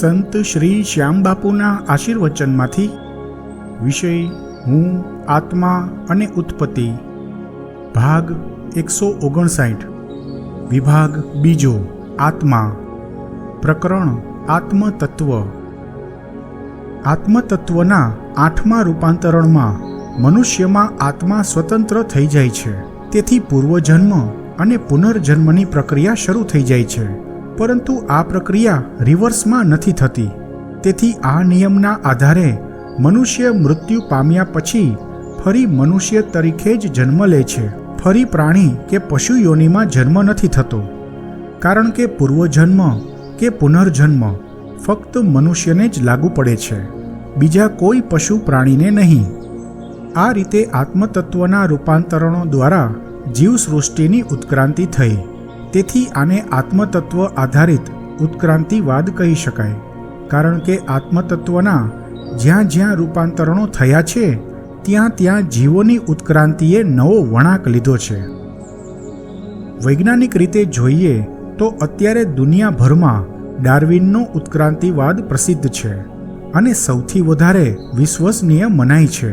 સંત શ્રી શ્યામબાપુના આશીર્વચનમાંથી વિષય હું આત્મા અને ઉત્પત્તિ ભાગ 159 વિભાગ બીજો આત્મા પ્રકરણ આત્મતત્વ આત્મતત્વના 8મા રૂપાંતરણમાં મનુષ્યમાં આત્મા સ્વતંત્ર થઈ જાય છે. તેથી પૂર્વજન્મ અને પુનર્જન્મની પ્રક્રિયા શરૂ થઈ જાય છે. પરંતુ આ પ્રક્રિયા રિવર્સમાં નથી થતી. તેથી આ નિયમના આધારે મનુષ્ય મૃત્યુ પામ્યા પછી ફરી મનુષ્ય તરીકે જ જન્મ લે છે. ફરી પ્રાણી કે પશુ યોનિમાં જન્મ નથી થતો, કારણ કે પૂર્વજન્મ કે પુનર્જન્મ ફક્ત મનુષ્યને જ લાગુ પડે છે, બીજા કોઈ પશુ પ્રાણીને નહીં. આ રીતે આત્મતત્વના રૂપાંતરણો દ્વારા જીવસૃષ્ટિની ઉત્ક્રાંતિ થઈ. તેથી આને આત્મતત્વ આધારિત ઉત્ક્રાંતિવાદ કહી શકાય, કારણ કે આત્મતત્વના જ્યાં જ્યાં રૂપાંતરણો થયા છે ત્યાં ત્યાં જીવોની ઉત્ક્રાંતિએ નવો વળાંક લીધો છે. વૈજ્ઞાનિક રીતે જોઈએ તો અત્યારે દુનિયાભરમાં ડાર્વિનનો ઉત્ક્રાંતિવાદ પ્રસિદ્ધ છે અને સૌથી વધારે વિશ્વસનીય મનાય છે.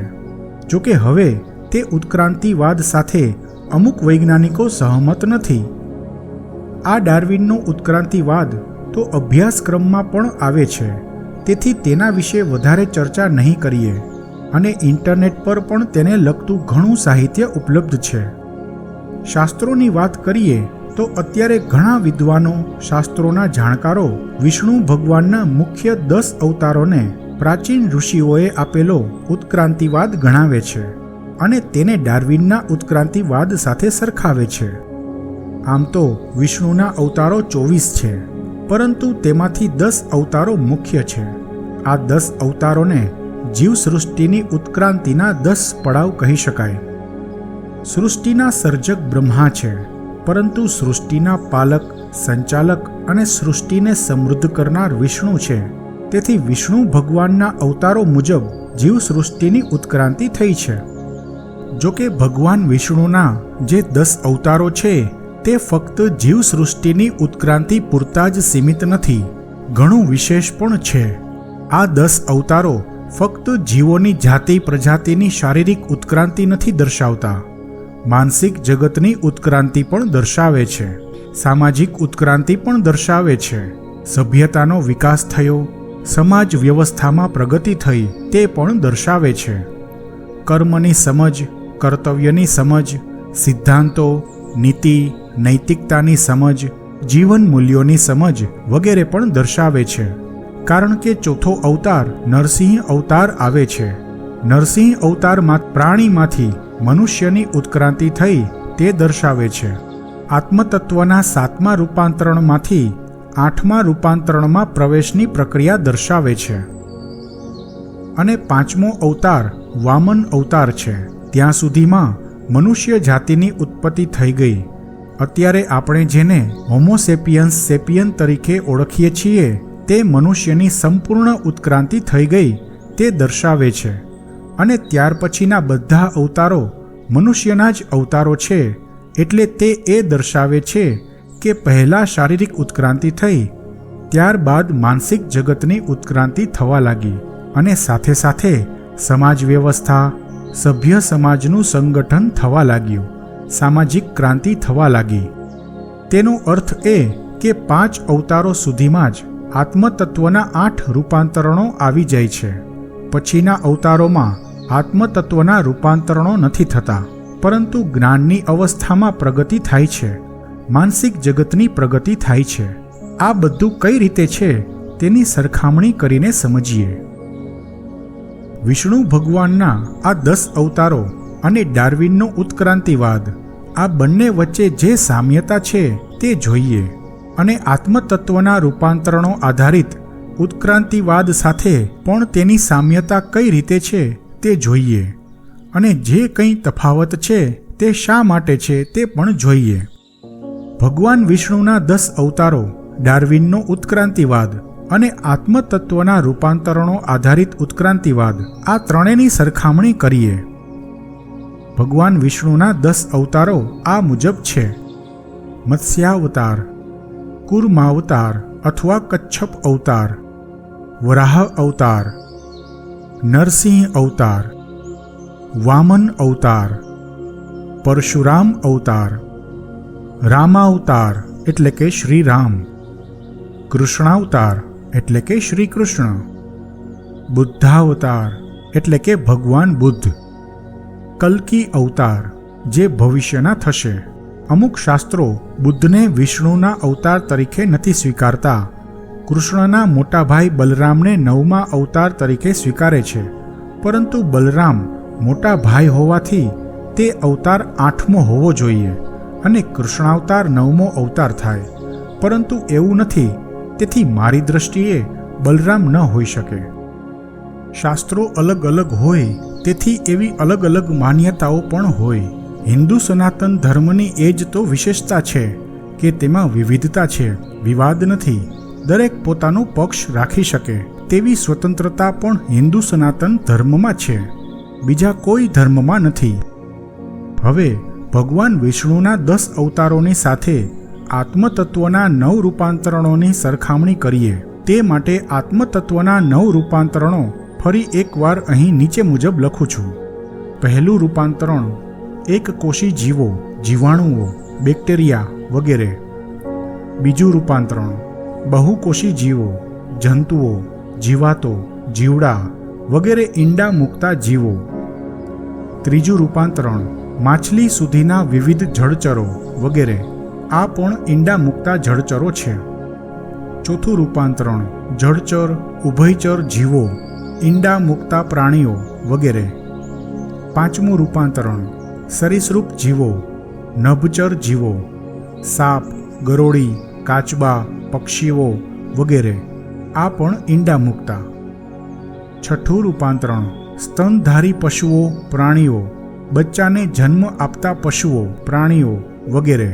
જોકે હવે તે ઉત્ક્રાંતિવાદ સાથે અમુક વૈજ્ઞાનિકો સહમત નથી. આ ડાર્વિનનો ઉત્ક્રાંતિવાદ તો અભ્યાસક્રમમાં પણ આવે છે, તેથી તેના વિશે વધારે ચર્ચા નહીં કરીએ. અને ઇન્ટરનેટ પર પણ તેને લગતું ઘણું સાહિત્ય ઉપલબ્ધ છે. શાસ્ત્રોની વાત કરીએ તો અત્યારે ઘણા વિદ્વાનો, શાસ્ત્રોના જાણકારો વિષ્ણુ ભગવાનના મુખ્ય 10 અવતારોને પ્રાચીન ઋષિઓએ આપેલો ઉત્ક્રાંતિવાદ ગણાવે છે અને તેને ડાર્વિનના ઉત્ક્રાંતિવાદ સાથે સરખાવે છે. આમ તો વિષ્ણુના અવતારો 24 છે, પરંતુ તેમાંથી 10 અવતારો મુખ્ય છે. આ 10 અવતારોને જીવસૃષ્ટિની ઉત્ક્રાંતિના 10 પડાવ કહી શકાય. સૃષ્ટિના સર્જક બ્રહ્મા છે, પરંતુ સૃષ્ટિના પાલક, સંચાલક અને સૃષ્ટિને સમૃદ્ધ કરનાર વિષ્ણુ છે. તેથી વિષ્ણુ ભગવાનના અવતારો મુજબ જીવસૃષ્ટિની ઉત્ક્રાંતિ થઈ છે. જોકે ભગવાન વિષ્ણુના જે 10 અવતારો છે તે ફક્ત જીવસૃષ્ટિની ઉત્ક્રાંતિ પૂરતા જ સીમિત નથી, ઘણું વિશેષ પણ છે. આ 10 અવતારો ફક્ત જીવોની જાતિ પ્રજાતિની શારીરિક ઉત્ક્રાંતિ નથી દર્શાવતા, માનસિક જગતની ઉત્ક્રાંતિ પણ દર્શાવે છે, સામાજિક ઉત્ક્રાંતિ પણ દર્શાવે છે, સભ્યતાનો વિકાસ થયો, સમાજ વ્યવસ્થામાં પ્રગતિ થઈ તે પણ દર્શાવે છે, કર્મની સમજ, કર્તવ્યની સમજ, સિદ્ધાંતો, નીતિ, નૈતિકતાની સમજ, જીવન મૂલ્યોની સમજ વગેરે પણ દર્શાવે છે. કારણ કે ચોથો અવતાર નરસિંહ અવતાર આવે છે. નરસિંહ અવતારમાં પ્રાણીમાંથી મનુષ્યની ઉત્ક્રાંતિ થઈ તે દર્શાવે છે. આત્મતત્વના 7મા રૂપાંતરણમાંથી 8મા રૂપાંતરણમાં પ્રવેશની પ્રક્રિયા દર્શાવે છે. અને 5મો અવતાર વામન અવતાર છે. ત્યાં સુધીમાં મનુષ્ય જાતિની ઉત્પત્તિ થઈ ગઈ. અત્યારે આપણે જેને હોમોસેપિયન્સ સેપિયન તરીકે ઓળખીએ છીએ તે મનુષ્યની સંપૂર્ણ ઉત્ક્રાંતિ થઈ ગઈ તે દર્શાવે છે. અને ત્યાર પછીના બધા અવતારો મનુષ્યના જ અવતારો છે, એટલે તે એ દર્શાવે છે કે પહેલાં શારીરિક ઉત્ક્રાંતિ થઈ, ત્યારબાદ માનસિક જગતની ઉત્ક્રાંતિ થવા લાગી અને સાથે સાથે સમાજ વ્યવસ્થા, સભ્ય સમાજનું સંગઠન થવા લાગ્યું, સામાજિક ક્રાંતિ થવા લાગી. તેનો અર્થ એ કે 5 અવતારો સુધીમાં જ આત્મતત્વના 8 રૂપાંતરણો આવી જાય છે. પછીના અવતારોમાં આત્મતત્વના રૂપાંતરણો નથી થતા, પરંતુ જ્ઞાનની અવસ્થામાં પ્રગતિ થાય છે, માનસિક જગતની પ્રગતિ થાય છે. આ બધું કઈ રીતે છે તેની સરખામણી કરીને સમજીએ. વિષ્ણુ ભગવાનના આ 10 અવતારો અને ડાર્વિનનો ઉત્ક્રાંતિવાદ, આ બંને વચ્ચે જે સામ્યતા છે તે જોઈએ અને આત્મતત્વના રૂપાંતરણો આધારિત ઉત્ક્રાંતિવાદ સાથે પણ તેની સામ્યતા કઈ રીતે છે તે જોઈએ અને જે કંઈ તફાવત છે તે શા માટે છે તે પણ જોઈએ. ભગવાન વિષ્ણુના 10 અવતારો, ડાર્વિનનો ઉત્ક્રાંતિવાદ અને આત્મતત્વના રૂપાંતરણો આધારિત ઉત્ક્રાંતિવાદ, આ ત્રણેયની સરખામણી કરીએ. ભગવાન વિષ્ણુના 10 અવતારો આ મુજબ છે: મત્સ્યાવતાર, કૂર્માવતાર અથવા કચ્છપ અવતાર, વરાહ અવતાર, નરસિંહ અવતાર, વામન અવતાર, પરશુરામ અવતાર, રામાવતાર એટલે કે શ્રી રામ, કૃષ્ણાવતાર એટલે કે શ્રી કૃષ્ણ, બુદ્ધાવતાર એટલે કે ભગવાન બુદ્ધ, કલ્કી અવતાર જે ભવિષ્યના થશે. અમુક શાસ્ત્રો બુદ્ધને વિષ્ણુના અવતાર તરીકે નથી સ્વીકારતા. કૃષ્ણના મોટા ભાઈ બલરામને 9મા અવતાર તરીકે સ્વીકારે છે, પરંતુ બલરામ મોટા ભાઈ હોવાથી તે અવતાર 8મો હોવો જોઈએ અને કૃષ્ણાવતાર 9મો અવતાર થાય, પરંતુ એવું નથી. તેથી મારી દ્રષ્ટિએ બલરામ ન હોઈ શકે. શાસ્ત્રો અલગ અલગ હોય તેથી એવી અલગ અલગ માન્યતાઓ પણ હોય. હિન્દુ સનાતન ધર્મની એ જ તો વિશેષતા છે કે તેમાં વિવિધતા છે, વિવાદ નથી. દરેક પોતાનો પક્ષ રાખી શકે તેવી સ્વતંત્રતા પણ હિન્દુ સનાતન ધર્મમાં છે, બીજા કોઈ ધર્મમાં નથી. હવે ભગવાન વિષ્ણુના 10 અવતારોની સાથે આત્મતત્વના 9 રૂપાંતરણોની સરખામણી કરીએ. તે માટે આત્મતત્વના 9 રૂપાંતરણો ફરી એકવાર અહીં નીચે મુજબ લખું છું. પહેલું રૂપાંતરણ એક કોષી જીવો, જીવાણુઓ, બેક્ટેરિયા વગેરે. બીજું રૂપાંતરણ બહુકોષી જીવો, જંતુઓ, જીવાતો, જીવડા વગેરે ઈંડા મૂકતા જીવો. ત્રીજું રૂપાંતરણ માછલી સુધીના વિવિધ જળચરો વગેરે. આ પણ ઈંડા મૂકતા જળચરો છે. ચોથું રૂપાંતરણ જળચર, ઉભયચર જીવો, ઈંડા મૂકતા પ્રાણીઓ વગેરે. પાંચમું રૂપાંતરણ સરીસૃપ જીવો, નભચર જીવો, સાપ, ગરોળી, કાચબા, પક્ષીઓ વગેરે. આ પણ ઈંડા મૂકતા. છઠ્ઠું રૂપાંતરણ સ્તનધારી પશુઓ, પ્રાણીઓ, બચ્ચાને જન્મ આપતા પશુઓ, પ્રાણીઓ વગેરે.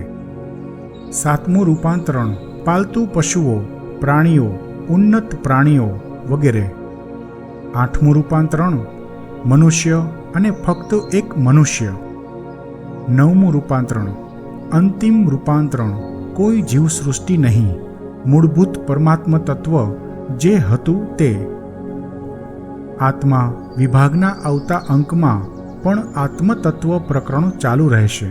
સાતમું રૂપાંતરણ પાલતુ પશુઓ, પ્રાણીઓ, ઉન્નત પ્રાણીઓ વગેરે. આઠમું રૂપાંતરણ મનુષ્ય અને ફક્ત એક મનુષ્ય. નવમું રૂપાંતરણ અંતિમ રૂપાંતરણ કોઈ જીવસૃષ્ટિ નહીં, મૂળભૂત પરમાત્મ તત્વ જે હતું તે. આત્મા વિભાગના આવતા અંકમાં પણ આત્મતત્વ પ્રકરણ ચાલુ રહેશે.